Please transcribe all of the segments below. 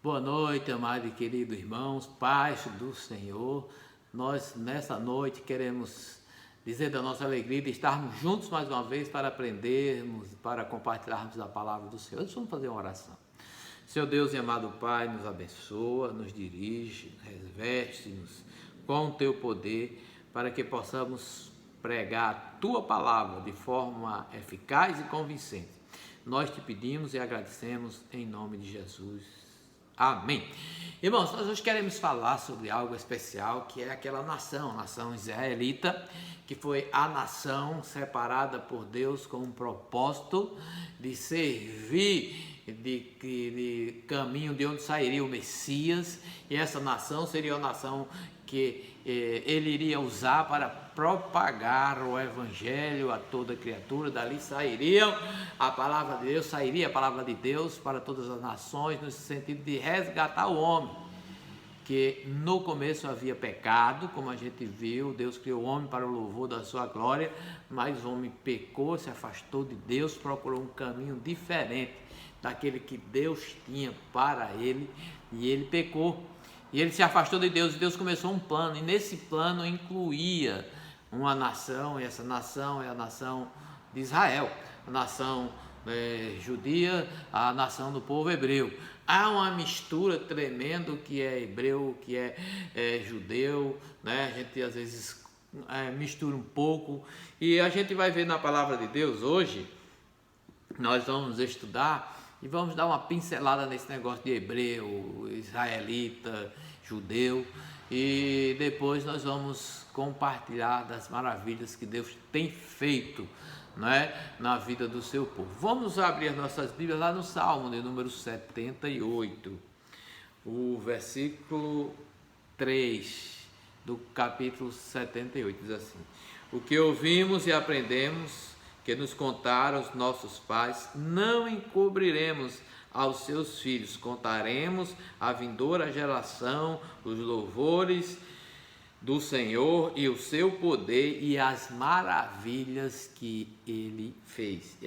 Boa noite, amado e querido irmãos, paz do Senhor. Nós, nessa noite, queremos dizer da nossa alegria de estarmos juntos mais uma vez para aprendermos, para compartilharmos a palavra do Senhor. Vamos fazer uma oração. Senhor Deus e amado Pai, nos abençoa, nos dirige, reveste-nos com o Teu poder, para que possamos pregar a Tua palavra de forma eficaz e convincente. Nós te pedimos e agradecemos em nome de Jesus. Amém. Irmãos, nós hoje queremos falar sobre algo especial, que é aquela nação israelita, que foi a nação separada por Deus com um propósito de servir de caminho de onde sairia o Messias, e essa nação seria a nação que ele iria usar para propagar o evangelho a toda criatura. Dali sairia a palavra de Deus, sairia a palavra de Deus para todas as nações, no sentido de resgatar o homem, que no começo havia pecado, como a gente viu. Deus criou o homem para o louvor da sua glória, mas o homem pecou, se afastou de Deus, procurou um caminho diferente daquele que Deus tinha para ele, e ele pecou. E ele se afastou de Deus, e Deus começou um plano, e nesse plano incluía uma nação, e essa nação é a nação de Israel, a nação judia, a nação do povo hebreu. Há uma mistura tremenda, que é hebreu, que é judeu, né? A gente às vezes mistura um pouco, e a gente vai ver na palavra de Deus hoje. Nós vamos estudar e vamos dar uma pincelada nesse negócio de hebreu, israelita, judeu, e depois nós vamos compartilhar das maravilhas que Deus tem feito, né, na vida do seu povo. Vamos abrir nossas Bíblias lá no Salmo de número 78, o versículo 3 do capítulo 78, diz assim: o que ouvimos e aprendemos, que nos contaram os nossos pais, não encobriremos aos seus filhos, contaremos à vindoura geração os louvores do Senhor e o seu poder e as maravilhas que ele fez,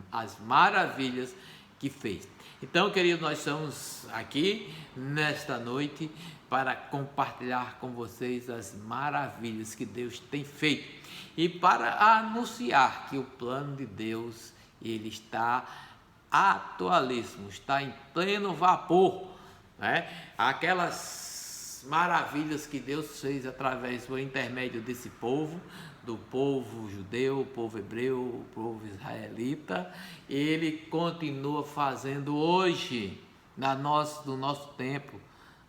as maravilhas que fez. Então, queridos, nós estamos aqui nesta noite para compartilhar com vocês as maravilhas que Deus tem feito e para anunciar que o plano de Deus, ele está atualíssimo, está em pleno vapor, né? Aquelas maravilhas que Deus fez através do intermédio desse povo, do povo judeu, o povo hebreu, o povo israelita, ele continua fazendo hoje, no nosso tempo,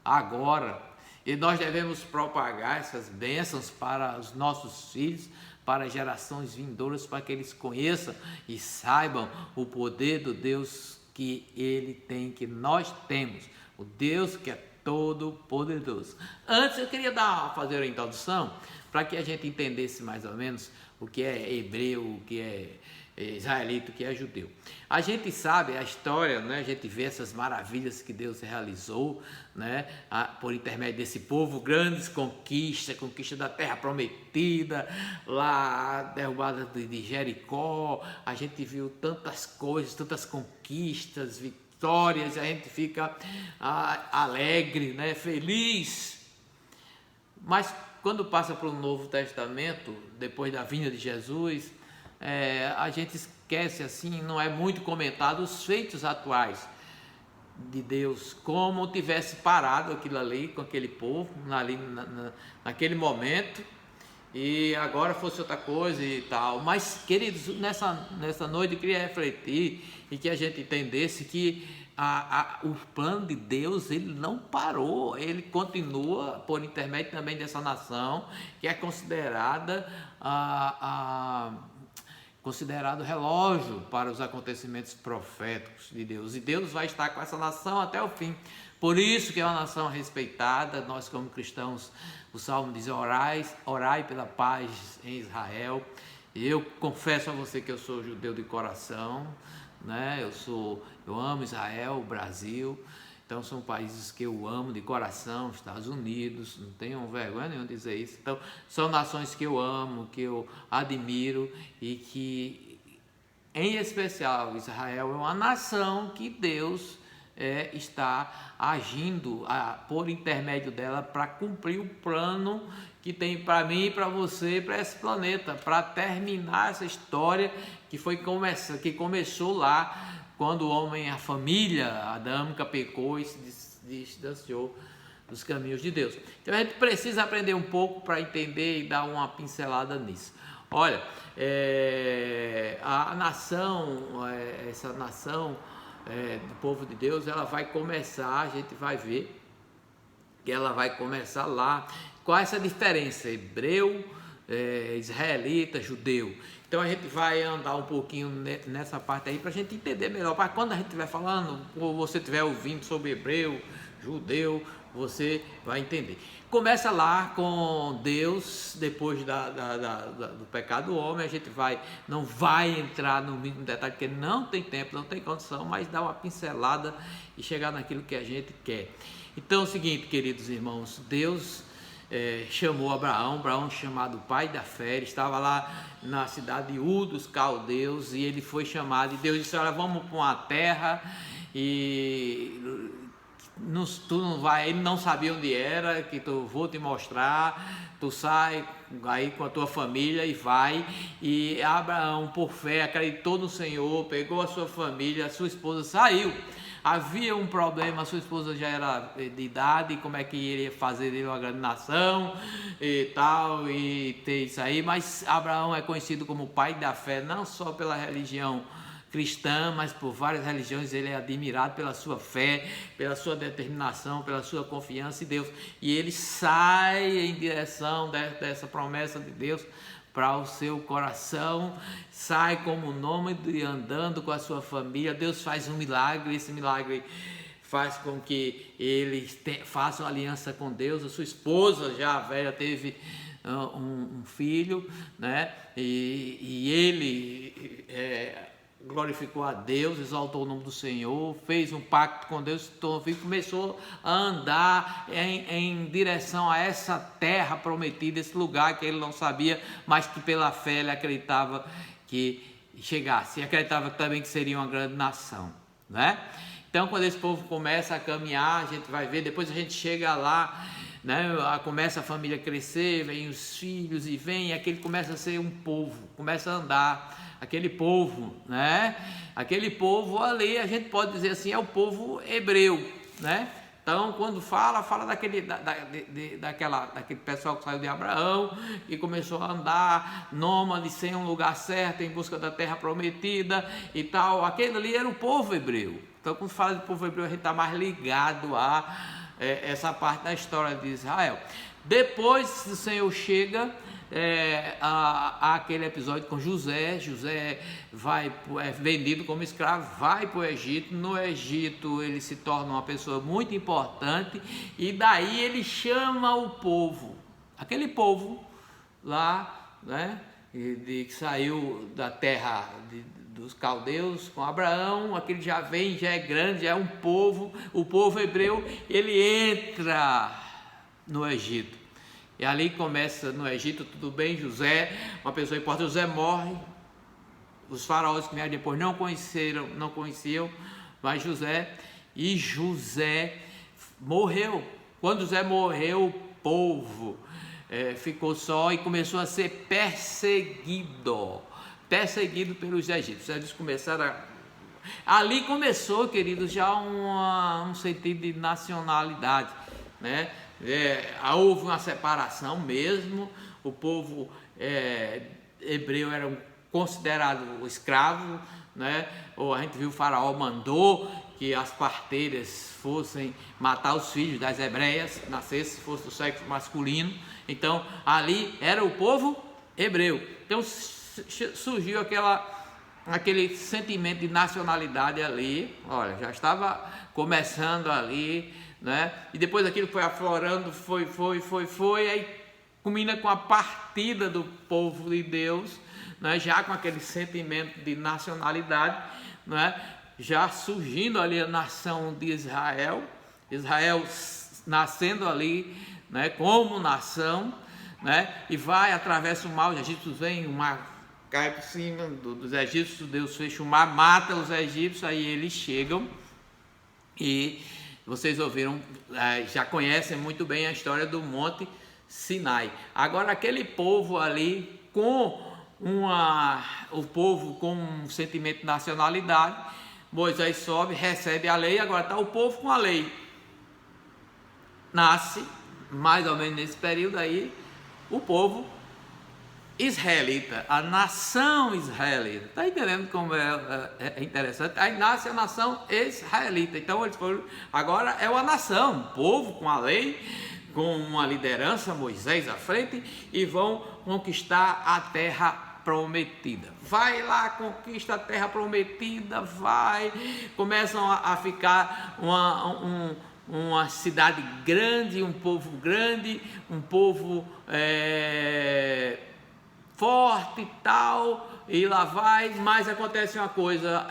agora. E nós devemos propagar essas bênçãos para os nossos filhos, para as gerações vindouras, para que eles conheçam e saibam o poder do Deus que ele tem, que nós temos, o Deus que é todo poderoso. Antes eu queria fazer uma introdução para que a gente entendesse mais ou menos o que é hebreu, o que é israelita, o que é judeu. A gente sabe a história, né? A gente vê essas maravilhas que Deus realizou, né? Por intermédio desse povo, grandes conquistas, conquista da terra prometida, lá derrubada de Jericó. A gente viu tantas coisas, tantas conquistas, vitórias, a gente fica alegre, né? Feliz. Mas quando passa para o Novo Testamento, depois da vinda de Jesus, a gente esquece, assim, não é muito comentado os feitos atuais de Deus, como tivesse parado aquilo ali com aquele povo, ali naquele momento, e agora fosse outra coisa e tal. Mas, queridos, nessa noite eu queria refletir e que a gente entendesse que o plano de Deus, ele não parou, ele continua por intermédio também dessa nação, que é considerado relógio para os acontecimentos proféticos de Deus, e Deus vai estar com essa nação até o fim. Por isso que é uma nação respeitada. Nós, como cristãos, o Salmo diz: orai pela paz em Israel. E eu confesso a você que eu sou judeu de coração, né? Eu amo Israel, o Brasil. Então são países que eu amo de coração, Estados Unidos, não tenho vergonha nenhuma de dizer isso. Então são nações que eu amo, que eu admiro, e que, em especial, Israel é uma nação que Deus está agindo por intermédio dela para cumprir o plano que tem para mim e para você, para esse planeta, para terminar essa história que começou lá quando o homem, a família adâmica pecou e se distanciou dos caminhos de Deus. Então a gente precisa aprender um pouco para entender e dar uma pincelada nisso. Olha, a nação, essa nação do povo de Deus, ela vai começar, a gente vai ver que ela vai começar lá. Qual é essa diferença? Hebreu, israelita, judeu. Então a gente vai andar um pouquinho nessa parte aí para a gente entender melhor. Para quando a gente estiver falando, ou você estiver ouvindo sobre hebreu, judeu, você vai entender. Começa lá com Deus, depois do pecado do homem. A gente não vai entrar no mínimo detalhe, porque não tem tempo, não tem condição, mas dá uma pincelada e chegar naquilo que a gente quer. Então é o seguinte, queridos irmãos, Deus chamou Abraão, chamado pai da fé. Ele estava lá na cidade de Ur dos caldeus e ele foi chamado, e Deus disse: olha, vamos para uma terra, e tu não vai. Ele não sabia onde era, que vou te mostrar, tu sai aí com a tua família e vai. E Abraão, por fé, acreditou no Senhor, pegou a sua família, a sua esposa, saiu. Havia um problema, a sua esposa já era de idade, como é que iria fazer dele uma grande nação e tal, e ter isso aí. Mas Abraão é conhecido como pai da fé, não só pela religião cristã, mas por várias religiões. Ele é admirado pela sua fé, pela sua determinação, pela sua confiança em Deus. E ele sai em direção dessa promessa de Deus para o seu coração, sai como nômade andando com a sua família. Deus faz um milagre, esse milagre faz com que ele faça uma aliança com Deus. A sua esposa, já velha, teve um filho, né? E ele glorificou a Deus, exaltou o nome do Senhor, fez um pacto com Deus, começou a andar em direção a essa terra prometida, esse lugar que ele não sabia, mas que pela fé ele acreditava que chegasse, e acreditava também que seria uma grande nação, né? Então, quando esse povo começa a caminhar, a gente vai ver, depois a gente chega lá, né? Começa a família a crescer, vem os filhos e aquele começa a ser um povo, começa a andar. Aquele povo, né? Aquele povo ali, a gente pode dizer assim, é o povo hebreu, né? Então, quando fala daquele pessoal que saiu de Abraão e começou a andar nômade, sem um lugar certo, em busca da terra prometida e tal. Aquele ali era o povo hebreu. Então, quando fala de povo hebreu, a gente está mais ligado a essa parte da história de Israel. Depois o Senhor chega aquele episódio com José. José é vendido como escravo, vai para o Egito. No Egito ele se torna uma pessoa muito importante, e daí ele chama o povo, aquele povo lá, né, que saiu da terra dos caldeus com Abraão. Aquele já é grande, já é um povo. O povo hebreu, ele entra no Egito. E ali começa no Egito, tudo bem. José, uma pessoa importante. José morre. Os faraós que vieram depois não conheciam mais José. E José morreu. Quando José morreu, o povo ficou só e começou a ser perseguido pelos egípcios. Eles começaram ali começou, queridos, já um sentido de nacionalidade, né? Houve uma separação mesmo. O povo hebreu era considerado escravo, né? Ou a gente viu, o faraó mandou que as parteiras fossem matar os filhos das hebreias, nascesse, se fosse do sexo masculino. Então ali era o povo hebreu. Então surgiu aquele sentimento de nacionalidade ali. Olha, já estava começando ali, né? E depois aquilo foi aflorando, foi, aí culmina com a partida do povo de Deus, né? Já com aquele sentimento de nacionalidade, né? Já surgindo ali a nação de Israel nascendo ali, né? Como nação, né? E atravessa o mar, os egípcios vêm, o mar cai por cima dos egípcios, Deus fecha o mar, mata os egípcios, aí eles chegam E vocês ouviram, já conhecem muito bem a história do Monte Sinai. Agora, aquele povo ali, o povo com um sentimento de nacionalidade, Moisés sobe, recebe a lei, agora está o povo com a lei. Nasce, mais ou menos nesse período aí, o povo israelita, a nação israelita. Está entendendo como é interessante? Aí nasce a nação israelita. Então eles foram, agora é uma nação, um povo com a lei, com uma liderança, Moisés à frente, e vão conquistar a terra prometida. Vai lá, conquista a terra prometida, começam a ficar uma cidade grande, um povo grande, um povo forte e tal, e lá vai, mas acontece uma coisa,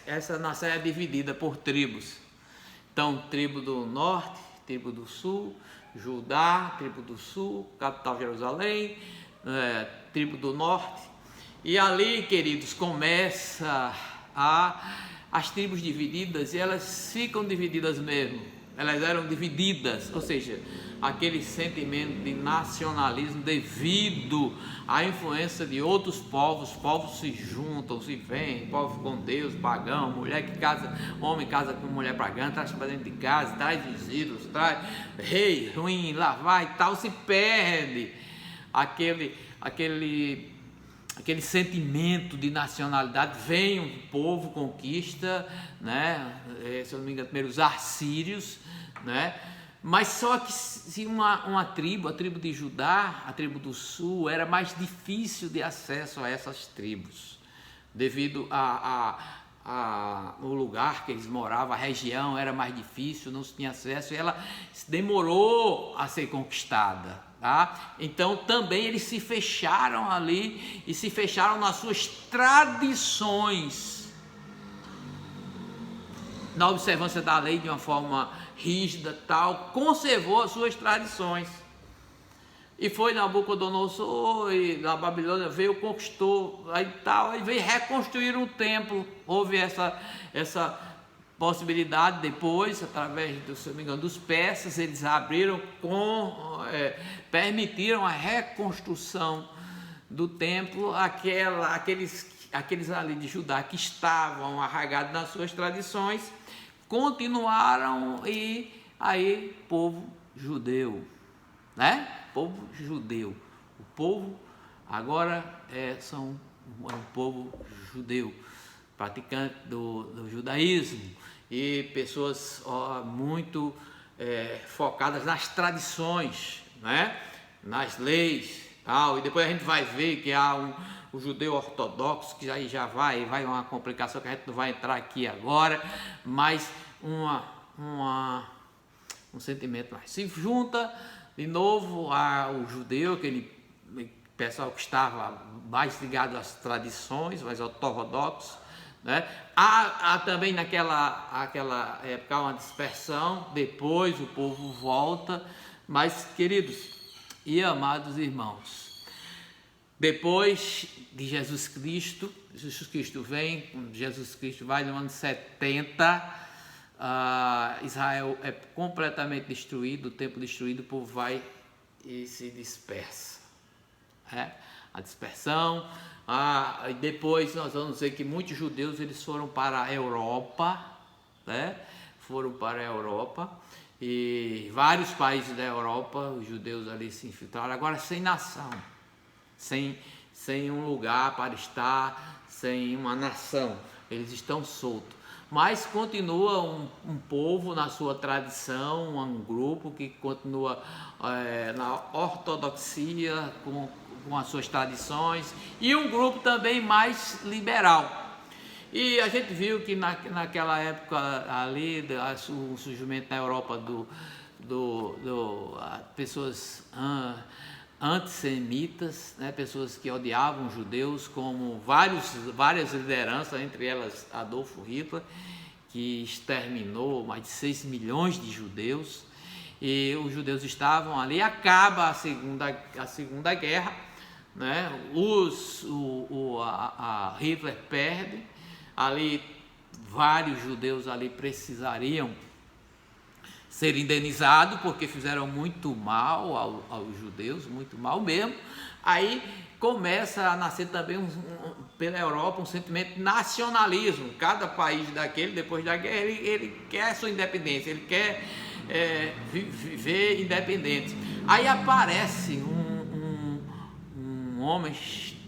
essa nação é dividida por tribos. Então, tribo do norte, tribo do sul, Judá, tribo do sul, capital Jerusalém, tribo do norte, e ali, queridos, começa as tribos divididas, e elas ficam divididas mesmo, elas eram divididas, ou seja, aquele sentimento de nacionalismo devido à influência de outros povos se juntam, se vêm, povo com Deus, pagão, mulher que casa, homem casa com mulher pagã, traz para dentro de casa, traz visitas, traz rei ruim, lá vai e tal, se perde aquele sentimento de nacionalidade. Vem um povo, conquista, né? Se eu não me engano, primeiro os assírios, né? Mas só que se uma tribo, a tribo de Judá, a tribo do sul, era mais difícil de acesso a essas tribos, devido o lugar que eles moravam, a região era mais difícil, não se tinha acesso, e ela demorou a ser conquistada, tá? Então também eles se fecharam ali, e se fecharam nas suas tradições, na observância da lei de uma forma rígida, tal, conservou as suas tradições. E foi Nabucodonosor, e na Babilônia veio, conquistou, aí tal, e veio reconstruir um templo. Houve essa possibilidade depois, através, se não me engano, dos persas, eles abriram, permitiram a reconstrução do templo, aqueles ali de Judá que estavam arraigados nas suas tradições, continuaram, e aí povo judeu, né? Povo judeu, o povo agora é um povo judeu, praticante do judaísmo, e pessoas muito focadas nas tradições, né? Nas leis, tal. E depois a gente vai ver que há o judeu ortodoxo, que aí já vai uma complicação que a gente não vai entrar aqui agora, mas um sentimento mais. Se junta de novo ao judeu, aquele pessoal que estava mais ligado às tradições, mais ortodoxo, né? Há também aquela época uma dispersão, depois o povo volta, mas, queridos e amados irmãos, depois de Jesus Cristo vem, Jesus Cristo vai no ano 70, Israel é completamente destruído, o templo destruído, o povo vai e se dispersa. A dispersão, e depois nós vamos ver que muitos judeus eles foram para a Europa, né? E vários países da Europa, os judeus ali se infiltraram, agora sem nação, sem um lugar para estar, sem uma nação, eles estão soltos. Mas continua um povo na sua tradição, um grupo que continua na ortodoxia, com as suas tradições, e um grupo também mais liberal. E a gente viu que naquela época ali, o surgimento na Europa pessoas antissemitas, né, pessoas que odiavam os judeus, como várias lideranças, entre elas Adolfo Hitler, que exterminou mais de 6 milhões de judeus, e os judeus estavam ali. Acaba a Segunda Guerra, né, Hitler perde, ali vários judeus ali precisariam ser indenizados, porque fizeram muito mal aos judeus, muito mal mesmo. Aí começa a nascer também pela Europa um sentimento de nacionalismo. Cada país daquele, depois da guerra, ele quer sua independência, ele quer viver independente. Aí aparece um homem,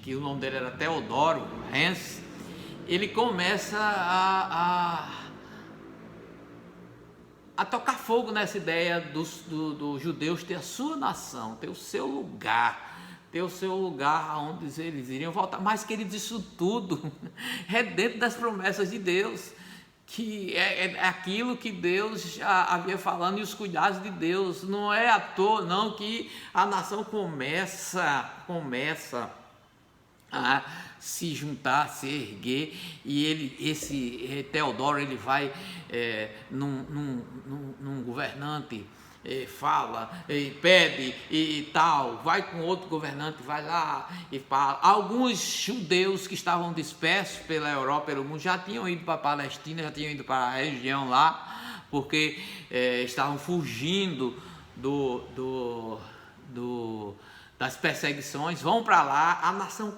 que o nome dele era Teodoro Herzl. Ele começa a tocar fogo nessa ideia dos judeus ter a sua nação, ter o seu lugar onde eles iriam voltar. Mas, queridos, isso tudo é dentro das promessas de Deus, que é aquilo que Deus já havia falando, e os cuidados de Deus. Não é à toa não que a nação começa a se juntar, a se erguer, e esse Teodoro, ele vai num governante, fala, pede e tal, vai com outro governante, vai lá e fala. Alguns judeus que estavam dispersos pela Europa, pelo mundo, já tinham ido para a Palestina, já tinham ido para a região lá, porque estavam fugindo das perseguições, vão para lá. A nação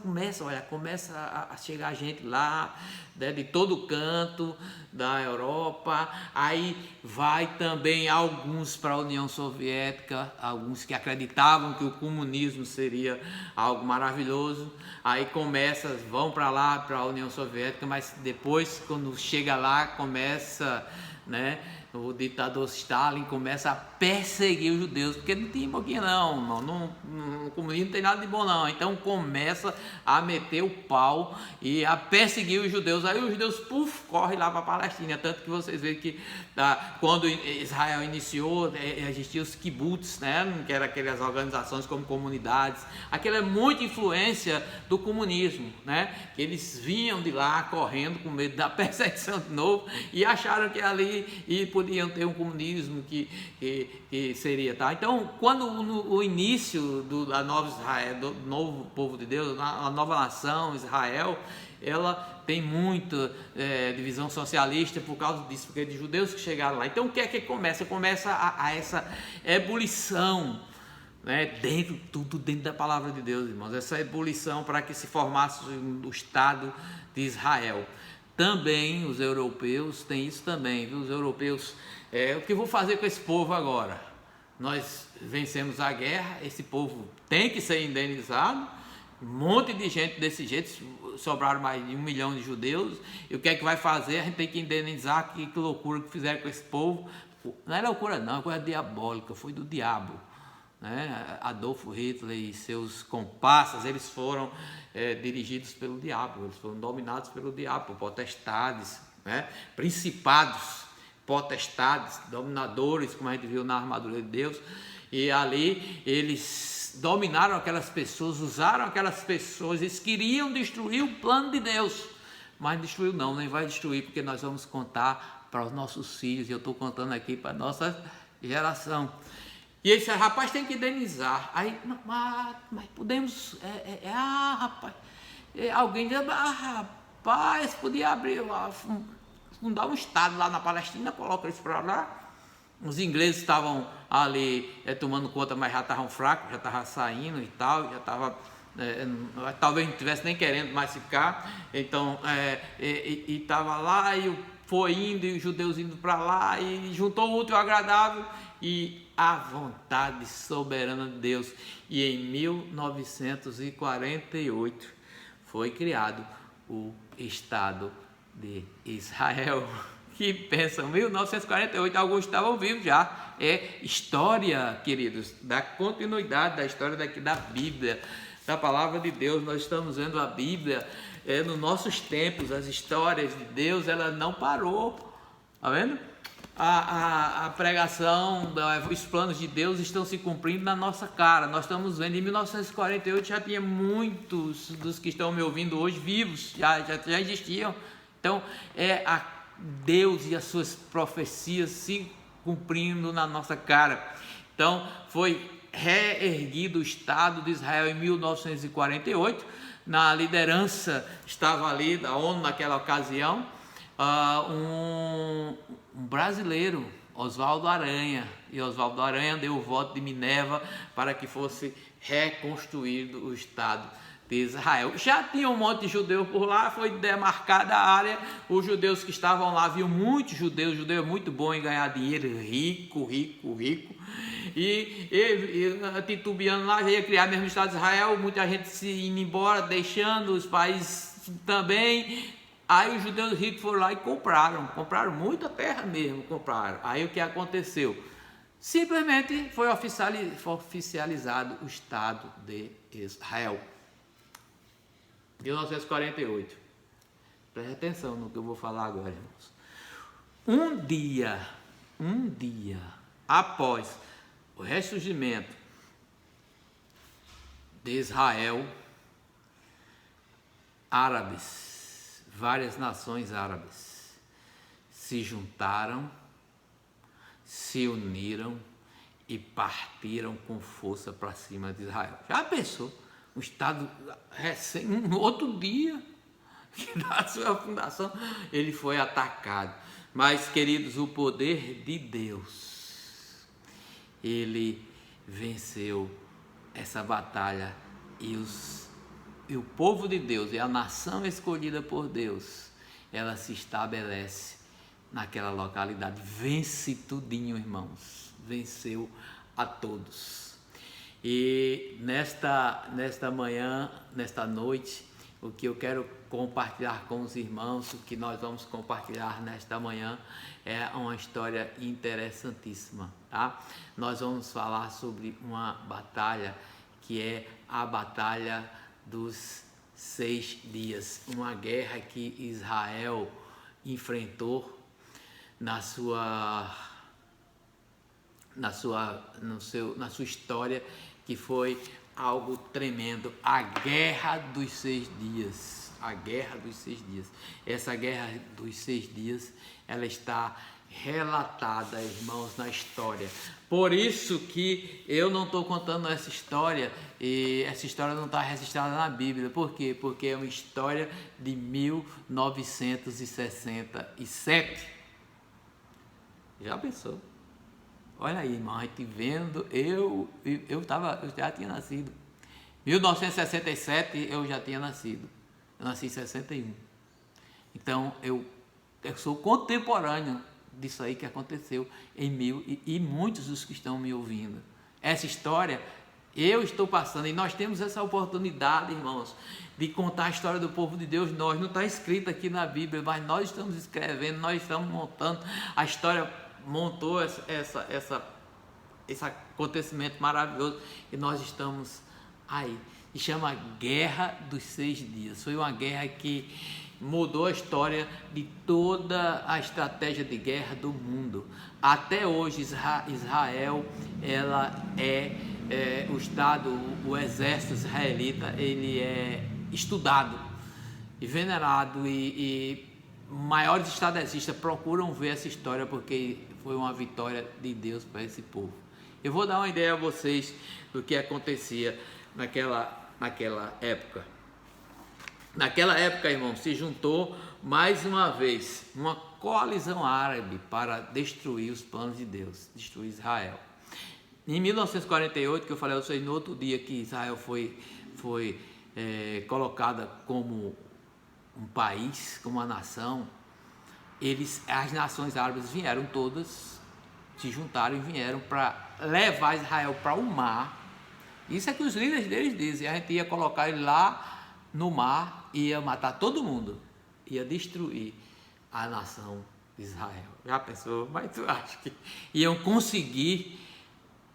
começa a chegar gente lá, de todo canto da Europa. Aí vai também alguns para a União Soviética, alguns que acreditavam que o comunismo seria algo maravilhoso. Aí vão para lá, para a União Soviética, mas depois, quando chega lá, começa, né, o ditador Stalin começa a perseguir os judeus, porque não tinha pouquinho o comunismo não tem nada de bom não. Então começa a meter o pau e a perseguir os judeus. Aí os judeus correm lá para a Palestina. Tanto que vocês veem que quando Israel iniciou, existiam os kibbutz, né, que eram aquelas organizações como comunidades. Aquela é muita influência do comunismo, né, que eles vinham de lá correndo com medo da perseguição de novo, e acharam que ali podiam ter um comunismo que seria, tá? Então, quando o início da nova Israel, do novo povo de Deus, a nova nação Israel, ela tem muita divisão socialista por causa disso, porque é de judeus que chegaram lá. Então, o que é que começa? Começa a essa ebulição, né, tudo dentro da palavra de Deus, irmãos. Essa ebulição para que se formasse o Estado de Israel. Também os europeus têm isso também, viu? Os europeus, o que eu vou fazer com esse povo agora? Nós vencemos a guerra, esse povo tem que ser indenizado. Um monte de gente desse jeito, sobraram mais de 1 milhão de judeus, e o que é que vai fazer? A gente tem que indenizar. Que loucura que fizeram com esse povo. Não é loucura não, é coisa diabólica, foi do diabo, né? Adolf Hitler e seus comparsas, eles foram dirigidos pelo diabo, eles foram dominados pelo diabo, por potestades, né? Principados, potestades, dominadores, como a gente viu na armadura de Deus. E ali eles dominaram aquelas pessoas, usaram aquelas pessoas. Eles queriam destruir o plano de Deus, mas destruiu não, nem vai destruir, porque nós vamos contar para os nossos filhos, e eu estou contando aqui para a nossa geração. E esse rapaz tem que indenizar. Aí, mas podemos, rapaz, alguém diz, rapaz, podia abrir, fundar um estado lá na Palestina, coloca eles para lá. Os ingleses estavam ali tomando conta, mas já estavam fracos, já estavam saindo e tal, já estavam, talvez não estivesse nem querendo mais ficar. Então, estava lá, e foi indo, e os judeus indo para lá, e juntou o útil ao agradável, e a vontade soberana de Deus. E em 1948 foi criado o Estado de Israel. Que pensam, 1948, alguns estavam vivos já. É história, queridos, da continuidade da história da Bíblia, da palavra de Deus. Nós estamos vendo a Bíblia nos nossos tempos. As histórias de Deus, ela não parou. Está vendo? A pregação, os planos de Deus estão se cumprindo na nossa cara. Nós estamos vendo, em 1948 já tinha muitos dos que estão me ouvindo hoje vivos, já existiam. Então, Deus e as suas profecias se cumprindo na nossa cara. Então, foi reerguido o Estado de Israel em 1948. Na liderança estava ali da ONU naquela ocasião, um brasileiro, Oswaldo Aranha, e Oswaldo Aranha deu o voto de Minerva para que fosse reconstruído o Estado de Israel. Já tinha um monte de judeus por lá, foi demarcada a área, os judeus que estavam lá, viam muitos judeus, judeu é muito bom em ganhar dinheiro, rico, e titubeando lá, já ia criar mesmo o Estado de Israel, muita gente se indo embora, deixando os países também. Aí os judeus ricos foram lá e compraram muita terra mesmo, compraram. Aí o que aconteceu? Simplesmente foi oficializado o Estado de Israel. 1948. Preste atenção no que eu vou falar agora, irmãos. Um dia após o ressurgimento de Israel, árabes, várias nações árabes se juntaram, se uniram e partiram com força para cima de Israel. Já pensou? Um Estado recém, no outro dia da sua fundação, ele foi atacado. Mas, queridos, o poder de Deus, ele venceu essa batalha e o povo de Deus e a nação escolhida por Deus, ela se estabelece naquela localidade, vence tudinho, irmãos, venceu a todos. E nesta manhã, nesta noite, o que eu quero compartilhar com os irmãos, o que nós vamos compartilhar nesta manhã é uma história interessantíssima, tá? Nós vamos falar sobre uma batalha que é a Batalha dos 6 dias, uma guerra que Israel enfrentou na sua história, que foi algo tremendo, a Guerra dos 6 dias. A Guerra dos 6 dias. Essa Guerra dos 6 dias, ela está relatada, irmãos, na história. Por isso que eu não estou contando essa história, e essa história não está registrada na Bíblia. Por quê? Porque é uma história de 1967. Já pensou? Olha aí, irmão, a gente vendo, eu já tinha nascido. 1967 eu já tinha nascido. Eu nasci em 61. Então eu sou contemporâneo disso aí que aconteceu em e muitos dos que estão me ouvindo. Essa história eu estou passando, e nós temos essa oportunidade, irmãos, de contar a história do povo de Deus. Nós não está escrito aqui na Bíblia, mas nós estamos escrevendo, nós estamos montando a história. Montou esse acontecimento maravilhoso e nós estamos aí. E chama Guerra dos 6 dias. Foi uma guerra que mudou a história de toda a estratégia de guerra do mundo. Até hoje Israel, ela o Estado, o exército israelita, ele é estudado e venerado, e maiores estadistas procuram ver essa história porque foi uma vitória de Deus para esse povo. Eu vou dar uma ideia a vocês do que acontecia naquela época. Naquela época, irmão, se juntou mais uma vez uma coalizão árabe para destruir os planos de Deus, destruir Israel. Em 1948, que eu falei a vocês no outro dia que Israel foi colocada como um país, como uma nação, as nações árabes vieram todas, se juntaram e vieram para levar Israel para o mar. Isso é que os líderes deles dizem. A gente ia colocar ele lá no mar, ia matar todo mundo, ia destruir a nação de Israel. Já pensou? Mas tu acha que iam conseguir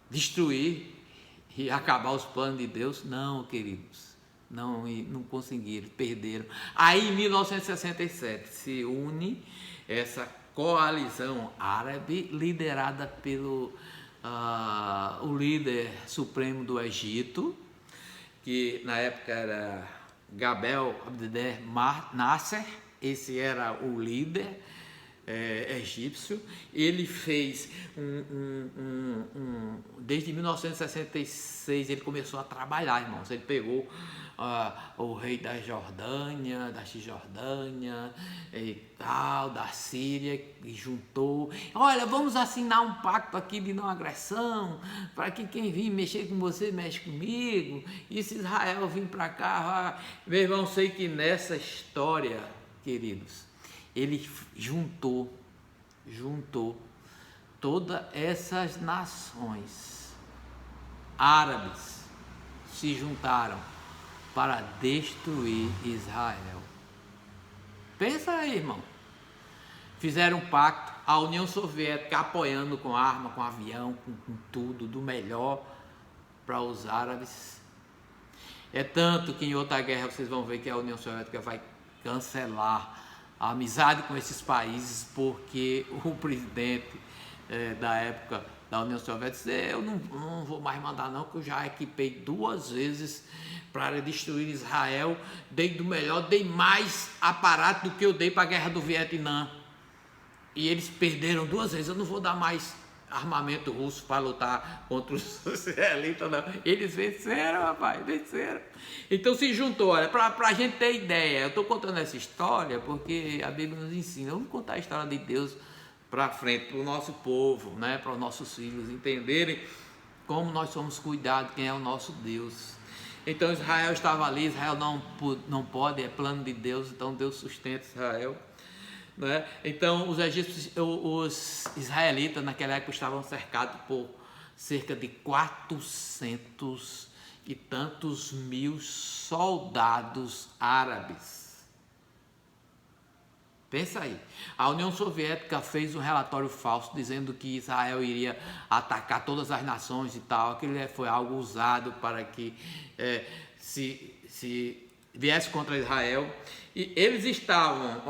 destruir e acabar os planos de Deus? Não, queridos. Não conseguiram, perderam. Aí em 1967 se une essa coalizão árabe liderada pelo o líder supremo do Egito, que na época era Gabel Abdel Nasser. Esse era o líder egípcio. Ele fez desde 1966 ele começou a trabalhar, irmãos. Ele pegou o rei da Jordânia, da Cisjordânia e tal, da Síria, e juntou. Olha, vamos assinar um pacto aqui de não agressão, para que quem vir mexer com você, mexe comigo. E se Israel vir para cá, meu irmão, sei que nessa história, queridos, ele juntou todas essas nações árabes, se juntaram para destruir Israel. Pensa aí, irmão. Fizeram um pacto, a União Soviética apoiando com arma, com avião, com tudo, do melhor para os árabes. É tanto que em outra guerra vocês vão ver que a União Soviética vai cancelar a amizade com esses países, porque o presidente da época da União Soviética disse: eu não vou mais mandar não, que eu já equipei 2 vezes para destruir Israel, dei do melhor, dei mais aparato do que eu dei para a guerra do Vietnã, e eles perderam 2 vezes, eu não vou dar mais armamento russo para lutar contra os israelitas, não. Eles venceram, rapaz, venceram. Então se juntou, olha, para a gente ter ideia, eu estou contando essa história porque a Bíblia nos ensina, vamos contar a história de Deus para frente, para o nosso povo, né, para os nossos filhos entenderem como nós somos cuidados, quem é o nosso Deus. Então Israel estava ali, Israel não pode, é plano de Deus, então Deus sustenta Israel. Né? Então os israelitas naquela época estavam cercados por cerca de 400 e tantos mil soldados árabes. Pensa aí, a União Soviética fez um relatório falso dizendo que Israel iria atacar todas as nações e tal. Aquilo foi algo usado para que se viesse contra Israel. E eles estavam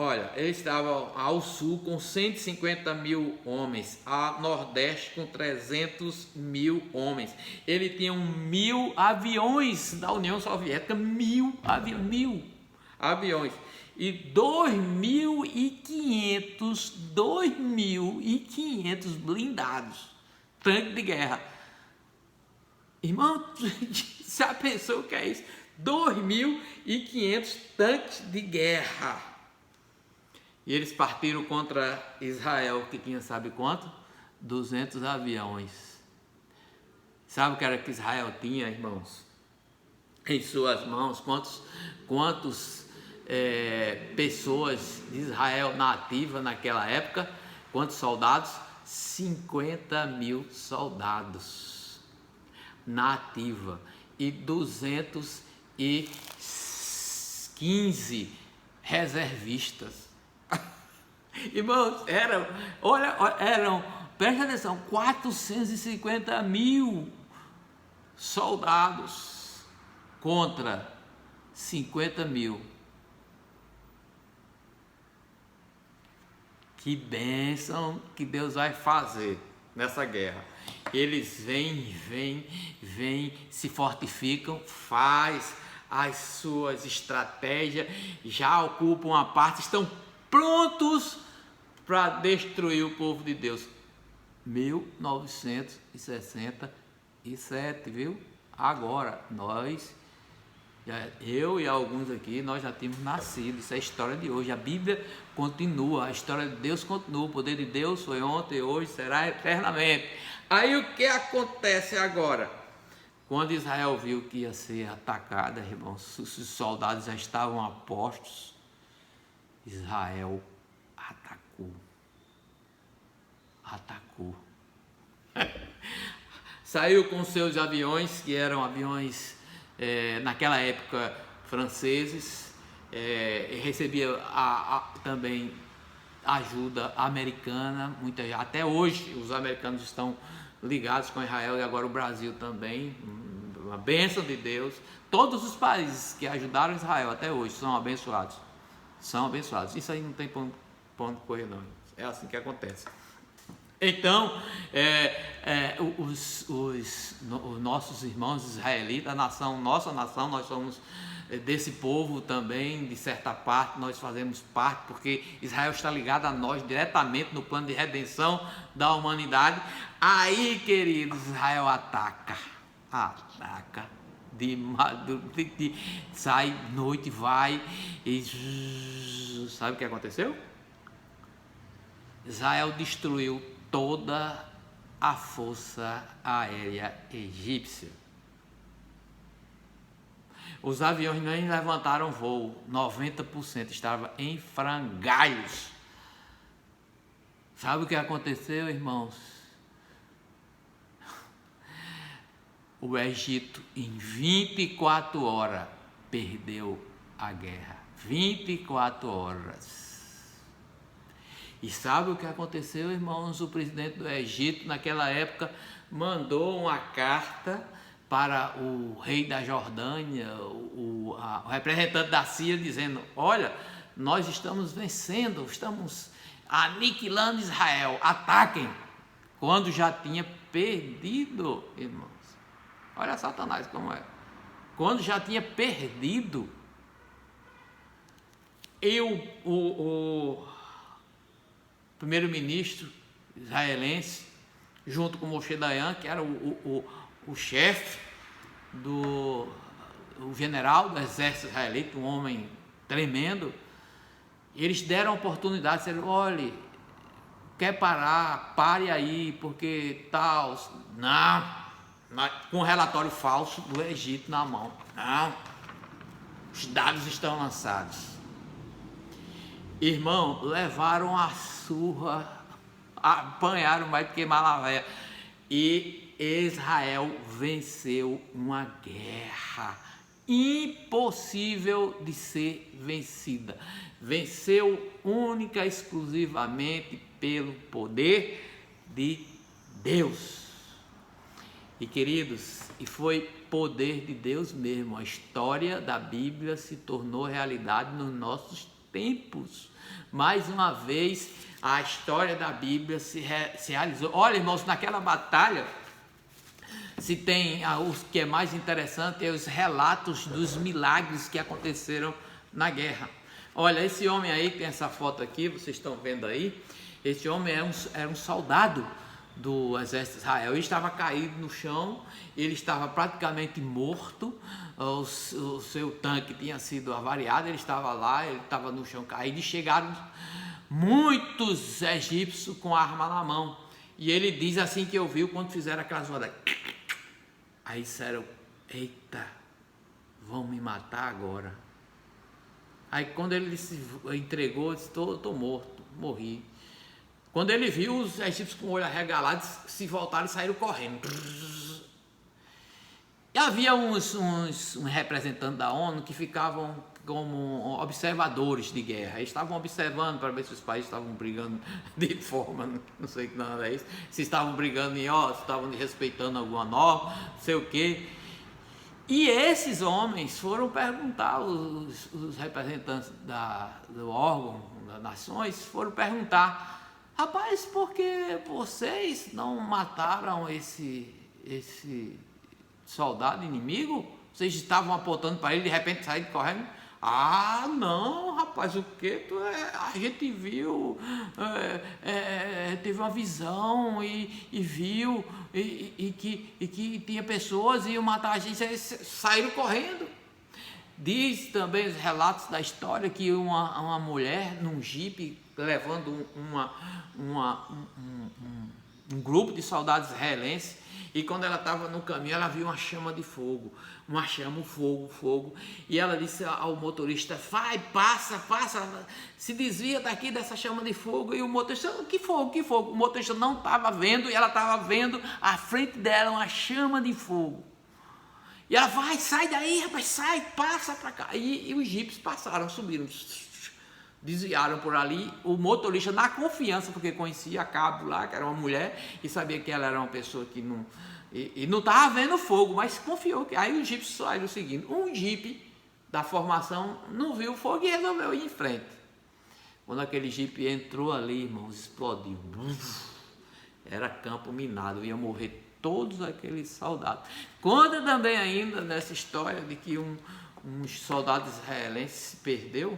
ao sul com 150 mil homens, a nordeste com 300 mil homens. Ele tinha 1.000 aviões da União Soviética, 1.000 aviões. E 2.500 blindados, tanque de guerra. Irmão, já pensou o que é isso? 2.500 tanques de guerra. E eles partiram contra Israel, que tinha, sabe quanto? 200 aviões. Sabe o que era que Israel tinha, irmãos? Em suas mãos, quantos pessoas de Israel nativa naquela época? Quantos soldados? 50 mil soldados nativa e 215 reservistas. Irmãos, presta atenção, 450 mil soldados contra 50 mil. Que bênção que Deus vai fazer nessa guerra. Eles vêm, se fortificam, faz as suas estratégias, já ocupam a parte, estão prontos para destruir o povo de Deus. 1967, viu? Agora, eu e alguns aqui, nós já tínhamos nascido. Isso é a história de hoje. A Bíblia continua, a história de Deus continua. O poder de Deus foi ontem, hoje, será eternamente. Aí o que acontece agora? Quando Israel viu que ia ser atacada, irmãos, os soldados já estavam a postos, Israel atacou. Saiu com seus aviões, que eram aviões naquela época franceses, recebia também ajuda americana, até hoje os americanos estão ligados com Israel e agora o Brasil também, uma bênção de Deus. Todos os países que ajudaram Israel até hoje são abençoados, isso aí não tem ponto de correr não, é assim que acontece. Então, os nossos irmãos israelitas, nossa nação, nós somos desse povo também, de certa parte, nós fazemos parte, porque Israel está ligado a nós diretamente no plano de redenção da humanidade. Aí, queridos, Israel ataca, sai noite, vai, e sabe o que aconteceu? Israel destruiu toda a força aérea egípcia. Os aviões nem levantaram voo, 90% estavam em frangalhos. Sabe o que aconteceu, irmãos? O Egito, em 24 horas, perdeu a guerra. 24 horas. E sabe o que aconteceu, irmãos? O presidente do Egito, naquela época, mandou uma carta para o rei da Jordânia, o representante da Síria, dizendo: olha, nós estamos vencendo, estamos aniquilando Israel, ataquem. Quando já tinha perdido, irmãos. Olha Satanás como é. Quando já tinha perdido, o primeiro-ministro israelense, junto com Moshe Dayan, que era o chefe o general do exército israelita, um homem tremendo, eles deram a oportunidade, disseram: olhe, quer parar, pare aí, porque tal, não, com um relatório falso do Egito na mão, não, os dados estão lançados. Irmão, levaram a surra, apanharam mais do que Malavéia, e Israel venceu uma guerra impossível de ser vencida. Venceu única e exclusivamente pelo poder de Deus. E queridos, e foi poder de Deus mesmo. A história da Bíblia se tornou realidade nos nossos tempos. Mais uma vez, a história da Bíblia se realizou. Olha, irmãos, naquela batalha, se tem o que é mais interessante é os relatos dos milagres que aconteceram na guerra. Olha, esse homem aí, tem essa foto aqui, vocês estão vendo aí, esse homem era um soldado do exército de Israel. Ele estava caído no chão, ele estava praticamente morto, o seu tanque tinha sido avariado, ele estava lá, ele estava no chão caído, e chegaram muitos egípcios com arma na mão, e ele diz assim que ouviu quando fizeram aquelas rodas. Aí disseram: eita, vão me matar agora. Aí quando ele se entregou, disse: estou morto, morri. Quando ele viu os egípcios com o olho arregalado, se voltaram e saíram correndo. E havia uns representantes da ONU que ficavam como observadores de guerra. Eles estavam observando para ver se os países estavam brigando de forma, não sei que nada é isso, se estavam brigando se estavam respeitando alguma norma, não sei o quê. E esses homens foram perguntar, os representantes do órgão das nações foram perguntar: rapaz, por que vocês não mataram esse soldado inimigo? Vocês estavam apontando para ele, de repente saíram correndo. Ah, não, rapaz, o que? A gente viu, teve uma visão e viu e que tinha pessoas e iam matar a gente, eles saíram correndo. Diz também os relatos da história que uma mulher num jipe levando um grupo de soldados israelenses, e quando ela estava no caminho, ela viu uma chama de fogo, fogo, e ela disse ao motorista: vai, passa, se desvia daqui dessa chama de fogo. E o motorista: que fogo? O motorista não estava vendo, e ela estava vendo à frente dela uma chama de fogo. E ela: vai, sai daí, rapaz, sai, passa para cá. E os jipes passaram, subiram, desviaram por ali. O motorista, na confiança, porque conhecia a cabo lá, que era uma mulher, e sabia que ela era uma pessoa que não estava vendo fogo, mas confiou. Aí os jipes saíram seguindo. Um jipe da formação não viu o fogo e resolveu ir em frente. Quando aquele jipe entrou ali, irmãos, explodiu. Era campo minado, ia morrer todos aqueles soldados. Conta também ainda nessa história de que um soldado israelense se perdeu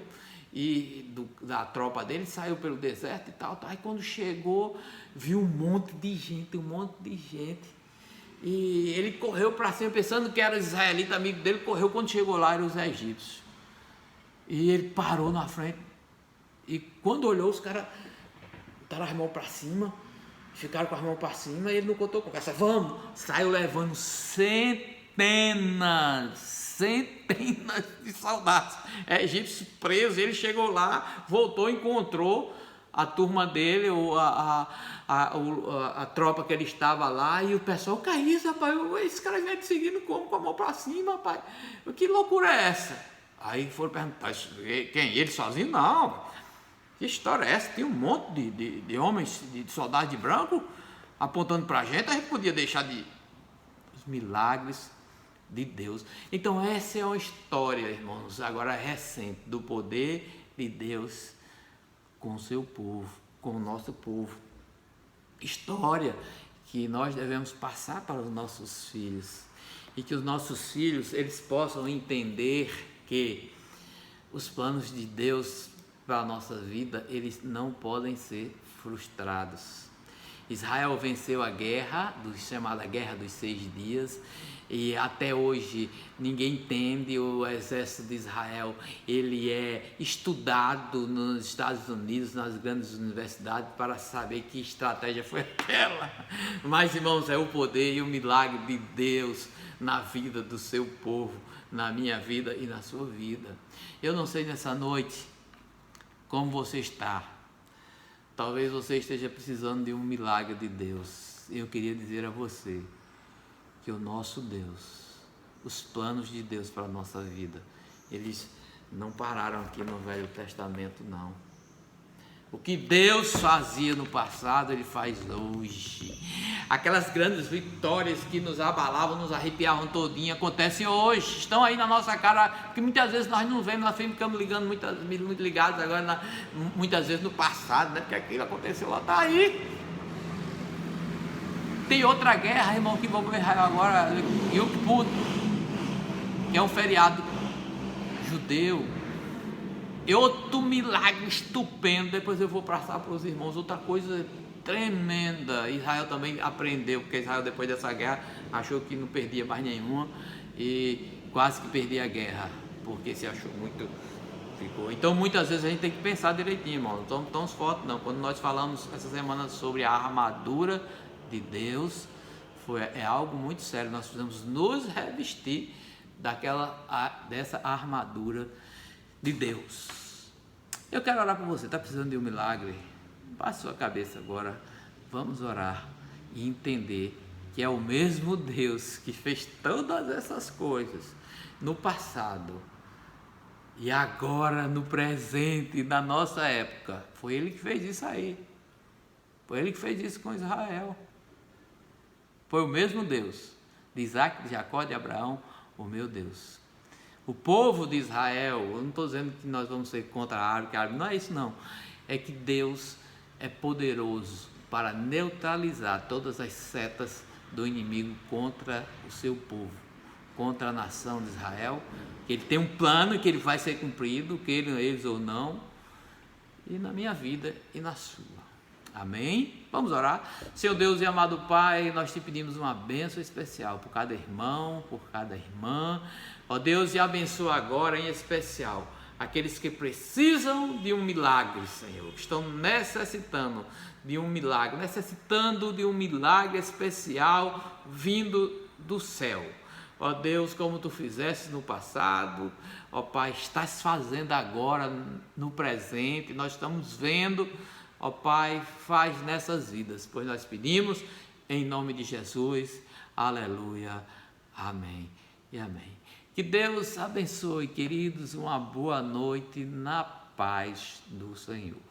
e da tropa dele, saiu pelo deserto e tal. Aí quando chegou, viu um monte de gente. E ele correu para cima, pensando que era israelita, amigo dele, correu. Quando chegou lá, eram os egípcios. E ele parou na frente. E quando olhou, os caras botaram as mãos para cima, ficaram com as mãos para cima, e ele não contou conversa. Vamos! Saiu levando centenas de soldados egípcios presos. Ele chegou lá, voltou, encontrou a turma dele, a tropa que ele estava lá, e o pessoal, que é isso, rapaz? Esses caras vêm te seguindo como? Com a mão para cima, rapaz. Que loucura é essa? Aí foram perguntar, quem? Ele sozinho? Não. Que história é essa? Tem um monte de homens, de soldados de branco apontando para a gente podia deixar de os milagres de Deus. Então essa é uma história, irmãos, agora recente, do poder de Deus com o seu povo, com o nosso povo. História que nós devemos passar para os nossos filhos, e que os nossos filhos eles possam entender que os planos de Deus para a nossa vida, eles não podem ser frustrados. Israel venceu a guerra, chamada Guerra dos 6 Dias, e até hoje ninguém entende. O exército de Israel, ele é estudado nos Estados Unidos, nas grandes universidades, para saber que estratégia foi aquela. Mas, irmãos, é o poder e o milagre de Deus na vida do seu povo, na minha vida e na sua vida. Eu não sei nessa noite como você está. Talvez você esteja precisando de um milagre de Deus. Eu queria dizer a você que o nosso Deus, os planos de Deus para a nossa vida, eles não pararam aqui no Velho Testamento, não. O que Deus fazia no passado, Ele faz hoje. Aquelas grandes vitórias que nos abalavam, nos arrepiavam todinho, acontecem hoje, estão aí na nossa cara, porque muitas vezes nós não vemos, nós ficamos ligando, muito ligados agora, muitas vezes no passado, né? Porque aquilo aconteceu lá, está aí. Tem outra guerra, irmão, que vamos ver agora, Yom Kippur, que é um feriado judeu. E outro milagre estupendo. Depois eu vou passar para os irmãos outra coisa tremenda. Israel também aprendeu, porque Israel, depois dessa guerra, achou que não perdia mais nenhuma e quase que perdia a guerra, porque se achou muito. Então muitas vezes a gente tem que pensar direitinho, irmão. Não estamos tão fortes não. Quando nós falamos essa semana sobre a armadura de Deus, é algo muito sério. Nós precisamos nos revestir dessa armadura de Deus. Eu quero orar por você. Está precisando de um milagre? Passe sua cabeça agora. Vamos orar e entender que é o mesmo Deus que fez todas essas coisas no passado e agora no presente, na nossa época. Foi Ele que fez isso aí. Foi Ele que fez isso com Israel. Foi o mesmo Deus de Isaac, de Jacó, de Abraão, o meu Deus. O povo de Israel, eu não estou dizendo que nós vamos ser contra a árvore, não é isso não. É que Deus é poderoso para neutralizar todas as setas do inimigo contra o seu povo, contra a nação de Israel. Que Ele tem um plano que ele vai ser cumprido, queiram eles ou não, e na minha vida e na sua. Amém? Vamos orar. Senhor Deus e amado Pai, nós te pedimos uma bênção especial por cada irmão, por cada irmã. Ó Deus, e abençoa agora em especial aqueles que precisam de um milagre, Senhor, que estão necessitando de um milagre, especial vindo do céu. Ó Deus, como Tu fizeste no passado, ó Pai, estás fazendo agora no presente, nós estamos vendo. Ó Pai, faz nessas vidas, pois nós pedimos em nome de Jesus. Aleluia. Amém e amém. Que Deus abençoe, queridos, uma boa noite na paz do Senhor.